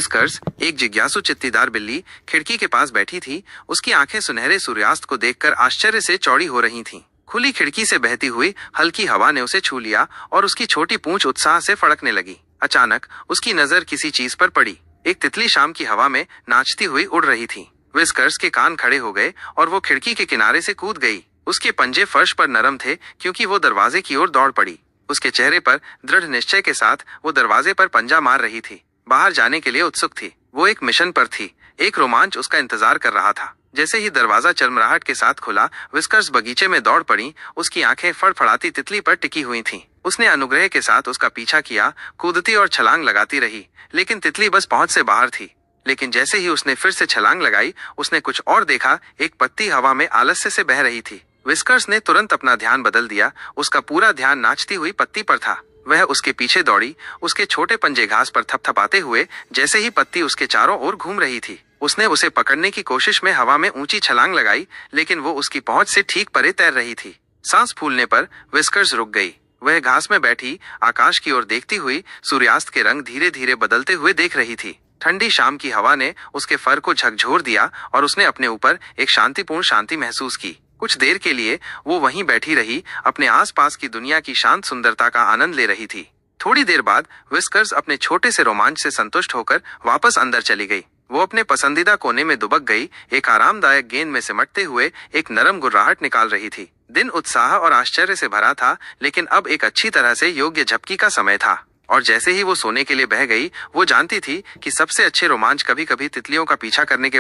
Whiskers, एक जिज्ञासु चित्तीदार बिल्ली, खिड़की के पास बैठी थी। उसकी आंखें सुनहरे सूर्यास्त को देखकर आश्चर्य से चौड़ी हो रही थीं। खुली खिड़की से बहती हुई हल्की हवा ने उसे छू लिया और उसकी छोटी पूंछ उत्साह से फड़कने लगी। अचानक उसकी नजर किसी चीज पर पड़ी। एक तितली शाम की हवा में नाचती हुई उड़ रही थी। विस्कर्स के कान खड़े हो गए और वो खिड़की के किनारे से कूद गई। उसके पंजे फर्श पर नरम थे क्योंकि वो दरवाजे की ओर दौड़ पड़ी। उसके चेहरे पर दृढ़ निश्चय के साथ वो दरवाजे पर पंजा मार रही थी। बाहर जाने के लिए उत्सुक थी। वो एक मिशन पर थी। एक रोमांच उसका इंतजार कर रहा था। जैसे ही दरवाजा चरमराहट के साथ खुला, विस्कर्स बगीचे में दौड़ पड़ी। उसकी आंखें फड़फड़ाती तितली पर टिकी हुई थीं। उसने अनुग्रह के साथ उसका पीछा किया, कूदती और छलांग लगाती रही, लेकिन तितली बस पहुंच से बाहर थी। लेकिन जैसे ही उसने फिर से छलांग लगाई, उसने कुछ और देखा। एक पत्ती हवा में आलस्य से बह रही थी। विस्कर्स ने तुरंत अपना ध्यान बदल दिया। उसका पूरा ध्यान नाचती हुई पत्ती पर था। वह उसके पीछे दौड़ी, उसके छोटे पंजे घास पर थपथपाते हुए। जैसे ही पत्ती उसके चारों ओर घूम रही थी, उसने उसे पकड़ने की कोशिश में हवा में ऊंची छलांग लगाई, लेकिन वो उसकी पहुंच से ठीक परे तैर रही थी। सांस फूलने पर विस्कर्स रुक गई। वह घास में बैठी आकाश की ओर देखती हुई सूर्यास्त के रंग धीरे धीरे बदलते हुए देख रही थी। ठंडी शाम की हवा ने उसके फर को झकझोर दिया और उसने अपने ऊपर एक शांतिपूर्ण शांति महसूस की। कुछ देर के लिए वो वहीं बैठी रही, अपने आसपास की दुनिया की शांत सुंदरता का आनंद ले रही थी। थोड़ी देर बाद विस्कर्स अपने छोटे से रोमांच से संतुष्ट होकर वापस अंदर चली गई। वो अपने पसंदीदा कोने में दुबक गई, एक आरामदायक गेंद में सिमटते हुए एक नरम गुर्राहट निकाल रही थी। दिन उत्साह और आश्चर्य से भरा था, लेकिन अब एक अच्छी तरह से योग्य झपकी का समय था। और जैसे ही वो सोने के लिए बह गई, वो जानती थी कि सबसे अच्छे रोमांच कभी कभी तितलियों का पीछा करने के